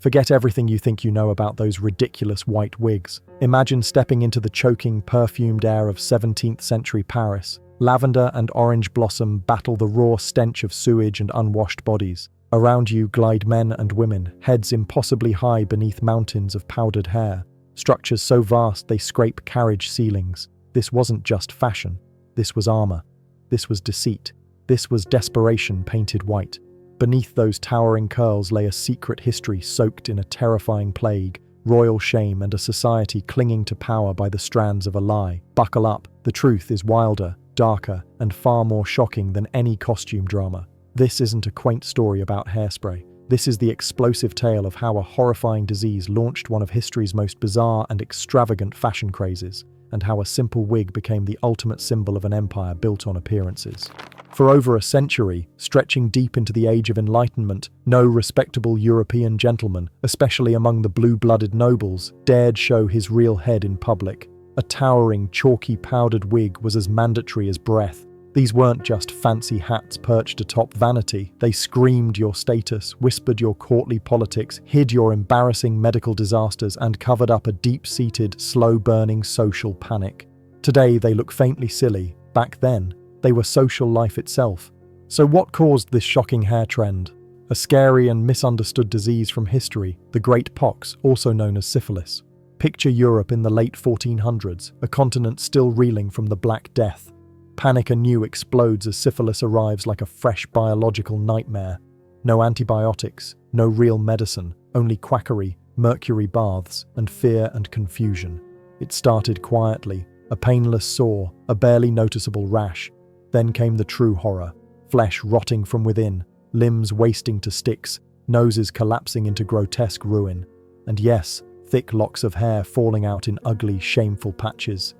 Forget everything you think you know about those ridiculous white wigs. Imagine stepping into the choking, perfumed air of 17th century Paris. Lavender and orange blossom battle the raw stench of sewage and unwashed bodies. Around you glide men and women, heads impossibly high beneath mountains of powdered hair. Structures so vast they scrape carriage ceilings. This wasn't just fashion. This was armor. This was deceit. This was desperation painted white. Beneath those towering curls lay a secret history soaked in a terrifying plague, royal shame, and a society clinging to power by the strands of a lie. Buckle up, the truth is wilder, darker, and far more shocking than any costume drama. This isn't a quaint story about hairspray. This is the explosive tale of how a horrifying disease launched one of history's most bizarre and extravagant fashion crazes, and how a simple wig became the ultimate symbol of an empire built on appearances. For over a century, stretching deep into the Age of Enlightenment, no respectable European gentleman, especially among the blue-blooded nobles, dared show his real head in public. A towering, chalky, powdered wig was as mandatory as breath. These weren't just fancy hats perched atop vanity. They screamed your status, whispered your courtly politics, hid your embarrassing medical disasters, and covered up a deep-seated, slow-burning social panic. Today, they look faintly silly. Back then, they were social life itself. So what caused this shocking hair trend? A scary and misunderstood disease from history, the Great Pox, also known as syphilis. Picture Europe in the late 1400s, a continent still reeling from the Black Death. Panic anew explodes as syphilis arrives like a fresh biological nightmare. No antibiotics, no real medicine, only quackery, mercury baths, and fear and confusion. It started quietly, a painless sore, a barely noticeable rash. Then came the true horror, flesh rotting from within, limbs wasting to sticks, noses collapsing into grotesque ruin, and yes, thick locks of hair falling out in ugly, shameful patches.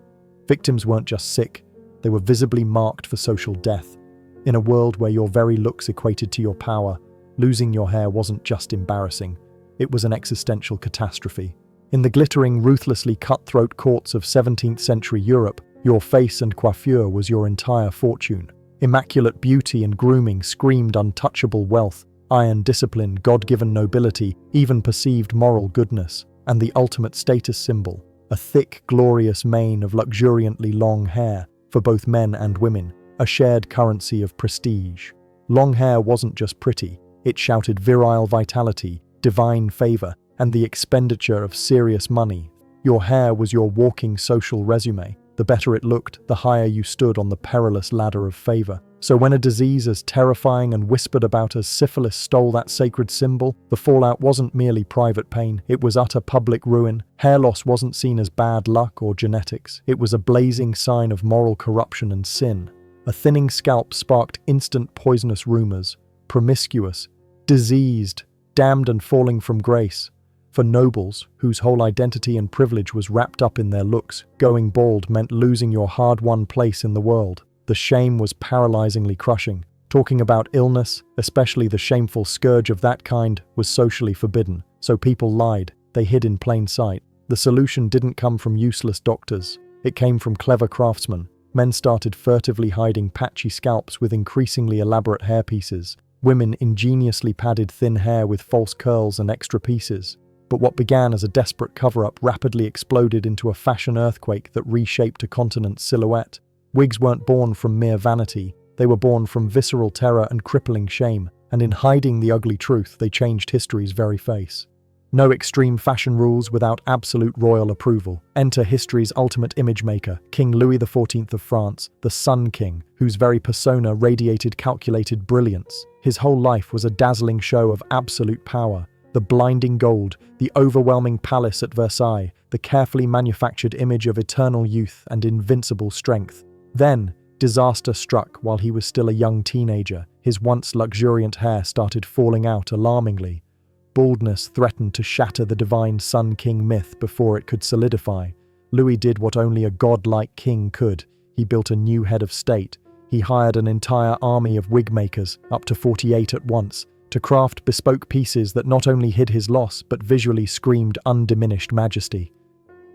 Victims weren't just sick, they were visibly marked for social death. In a world where your very looks equated to your power, losing your hair wasn't just embarrassing, it was an existential catastrophe. In the glittering, ruthlessly cutthroat courts of 17th century Europe, your face and coiffure was your entire fortune. Immaculate beauty and grooming screamed untouchable wealth, iron discipline, God-given nobility, even perceived moral goodness, and the ultimate status symbol, a thick, glorious mane of luxuriantly long hair, for both men and women, a shared currency of prestige. Long hair wasn't just pretty, it shouted virile vitality, divine favor, and the expenditure of serious money. Your hair was your walking social resume. The better it looked, the higher you stood on the perilous ladder of favor. So when a disease as terrifying and whispered about as syphilis stole that sacred symbol, the fallout wasn't merely private pain, it was utter public ruin. Hair loss wasn't seen as bad luck or genetics. It was a blazing sign of moral corruption and sin. A thinning scalp sparked instant poisonous rumors. Promiscuous, diseased, damned and falling from grace. For nobles, whose whole identity and privilege was wrapped up in their looks, going bald meant losing your hard-won place in the world. The shame was paralyzingly crushing. Talking about illness, especially the shameful scourge of that kind, was socially forbidden. So people lied. They hid in plain sight. The solution didn't come from useless doctors. It came from clever craftsmen. Men started furtively hiding patchy scalps with increasingly elaborate hairpieces. Women ingeniously padded thin hair with false curls and extra pieces. But what began as a desperate cover-up rapidly exploded into a fashion earthquake that reshaped a continent's silhouette. Wigs weren't born from mere vanity, they were born from visceral terror and crippling shame, and in hiding the ugly truth, they changed history's very face. No extreme fashion rules without absolute royal approval. Enter history's ultimate image maker, King Louis XIV of France, the Sun King, whose very persona radiated calculated brilliance. His whole life was a dazzling show of absolute power. The blinding gold, the overwhelming palace at Versailles, the carefully manufactured image of eternal youth and invincible strength. Then, disaster struck while he was still a young teenager. His once luxuriant hair started falling out alarmingly. Baldness threatened to shatter the divine Sun King myth before it could solidify. Louis did what only a godlike king could. He built a new head of state. He hired an entire army of wig makers, up to 48 at once, to craft bespoke pieces that not only hid his loss but visually screamed undiminished majesty.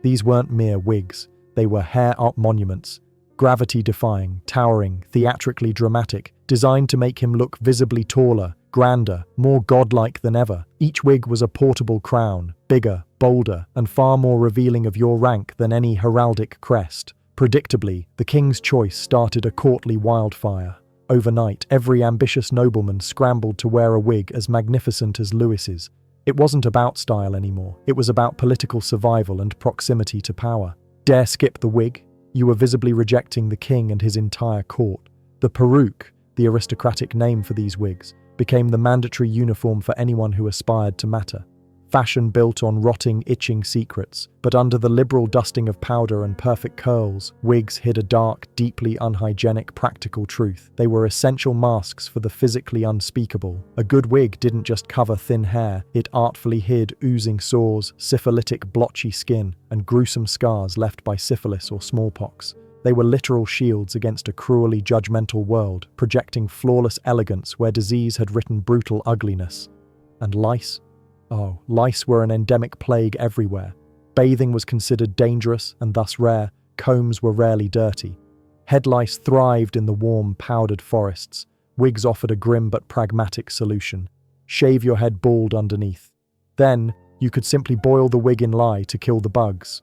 These weren't mere wigs. They were hair-up monuments. Gravity-defying, towering, theatrically dramatic, designed to make him look visibly taller, grander, more godlike than ever. Each wig was a portable crown, bigger, bolder, and far more revealing of your rank than any heraldic crest. Predictably, the king's choice started a courtly wildfire. Overnight, every ambitious nobleman scrambled to wear a wig as magnificent as Louis's. It wasn't about style anymore, it was about political survival and proximity to power. Dare skip the wig? You were visibly rejecting the king and his entire court. The peruke, the aristocratic name for these wigs, became the mandatory uniform for anyone who aspired to matter. Fashion built on rotting, itching secrets, but under the liberal dusting of powder and perfect curls, wigs hid a dark, deeply unhygienic, practical truth. They were essential masks for the physically unspeakable. A good wig didn't just cover thin hair, it artfully hid oozing sores, syphilitic, blotchy skin, and gruesome scars left by syphilis or smallpox. They were literal shields against a cruelly judgmental world, projecting flawless elegance where disease had written brutal ugliness. And lice? Oh, lice were an endemic plague everywhere. Bathing was considered dangerous and thus rare. Combs were rarely dirty. Head lice thrived in the warm, powdered forests. Wigs offered a grim but pragmatic solution. Shave your head bald underneath. Then, you could simply boil the wig in lye to kill the bugs.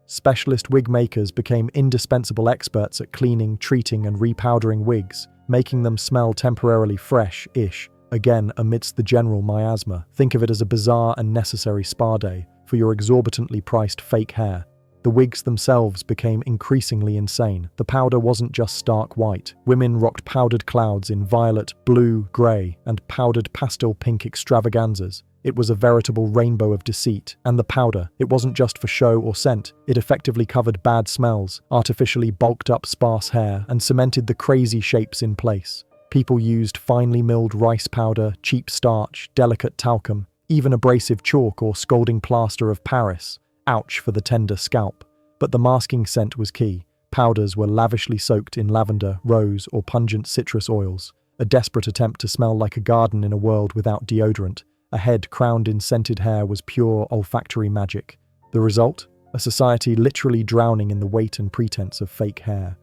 Specialist wig makers became indispensable experts at cleaning, treating, and repowdering wigs, making them smell temporarily fresh-ish. Again, amidst the general miasma, think of it as a bizarre and necessary spa day for your exorbitantly priced fake hair. The wigs themselves became increasingly insane. The powder wasn't just stark white. Women rocked powdered clouds in violet, blue, grey, and powdered pastel pink extravaganzas. It was a veritable rainbow of deceit. And the powder, it wasn't just for show or scent. It effectively covered bad smells, artificially bulked up sparse hair, and cemented the crazy shapes in place. People used finely milled rice powder, cheap starch, delicate talcum, even abrasive chalk or scalding plaster of Paris. Ouch for the tender scalp. But the masking scent was key. Powders were lavishly soaked in lavender, rose, or pungent citrus oils. A desperate attempt to smell like a garden in a world without deodorant. A head crowned in scented hair was pure olfactory magic. The result? A society literally drowning in the weight and pretense of fake hair.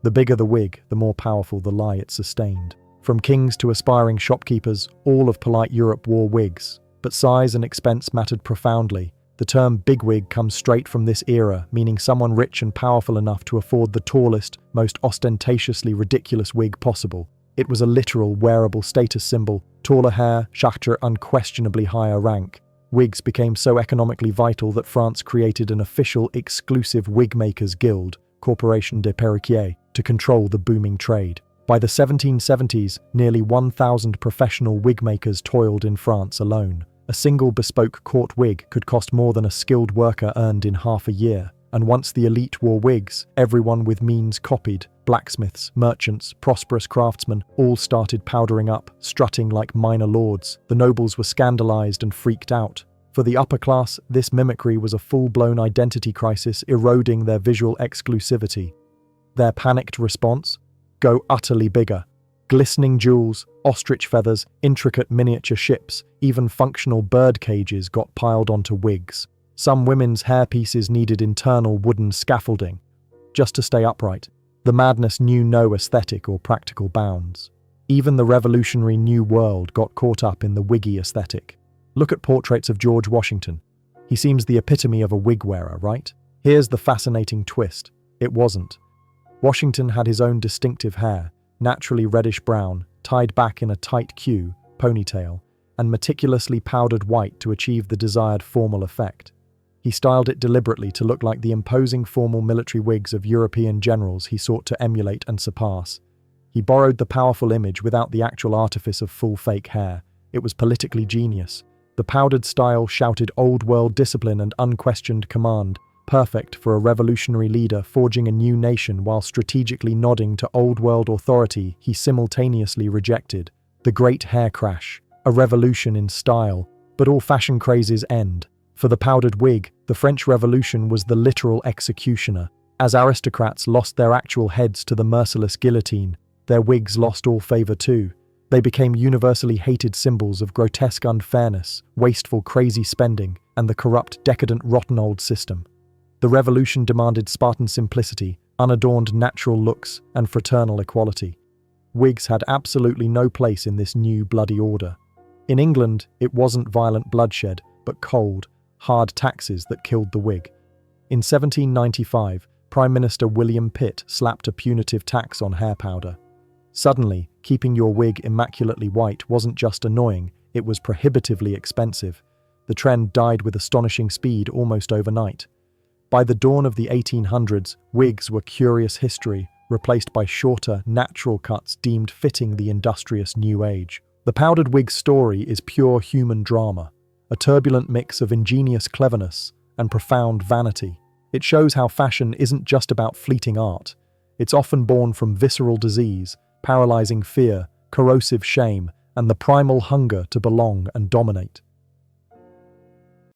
The bigger the wig, the more powerful the lie it sustained. From kings to aspiring shopkeepers, all of polite Europe wore wigs. But size and expense mattered profoundly. The term bigwig comes straight from this era, meaning someone rich and powerful enough to afford the tallest, most ostentatiously ridiculous wig possible. It was a literal wearable status symbol. Taller hair, Schachter unquestionably higher rank. Wigs became so economically vital that France created an official exclusive wig makers guild, Corporation des Perruquiers, to control the booming trade. By the 1770s, nearly 1,000 professional wig makers toiled in France alone. A single bespoke court wig could cost more than a skilled worker earned in half a year. And once the elite wore wigs, everyone with means copied. Blacksmiths, merchants, prosperous craftsmen all started powdering up, strutting like minor lords. The nobles were scandalized and freaked out. For the upper class, this mimicry was a full-blown identity crisis, eroding their visual exclusivity. Their panicked response? Go utterly bigger. Glistening jewels, ostrich feathers, intricate miniature ships, even functional bird cages got piled onto wigs. Some women's hairpieces needed internal wooden scaffolding, just to stay upright. The madness knew no aesthetic or practical bounds. Even the revolutionary New World got caught up in the wiggy aesthetic. Look at portraits of George Washington. He seems the epitome of a wig wearer, right? Here's the fascinating twist. It wasn't. Washington had his own distinctive hair, naturally reddish-brown, tied back in a tight queue, ponytail, and meticulously powdered white to achieve the desired formal effect. He styled it deliberately to look like the imposing formal military wigs of European generals he sought to emulate and surpass. He borrowed the powerful image without the actual artifice of full fake hair. It was politically genius. The powdered style shouted old-world discipline and unquestioned command, perfect for a revolutionary leader forging a new nation while strategically nodding to old-world authority he simultaneously rejected. The Great Hair Crash, a revolution in style, but all fashion crazes end. For the powdered wig, the French Revolution was the literal executioner. As aristocrats lost their actual heads to the merciless guillotine, their wigs lost all favor too. They became universally hated symbols of grotesque unfairness, wasteful crazy spending, and the corrupt, decadent, rotten old system. The revolution demanded Spartan simplicity, unadorned natural looks, and fraternal equality. Wigs had absolutely no place in this new bloody order. In England, it wasn't violent bloodshed, but cold, hard taxes that killed the wig. In 1795, Prime Minister William Pitt slapped a punitive tax on hair powder. Suddenly, keeping your wig immaculately white wasn't just annoying, it was prohibitively expensive. The trend died with astonishing speed almost overnight. By the dawn of the 1800s, wigs were curious history, replaced by shorter, natural cuts deemed fitting the industrious new age. The powdered wig story is pure human drama, a turbulent mix of ingenious cleverness and profound vanity. It shows how fashion isn't just about fleeting art. It's often born from visceral disease, paralyzing fear, corrosive shame, and the primal hunger to belong and dominate.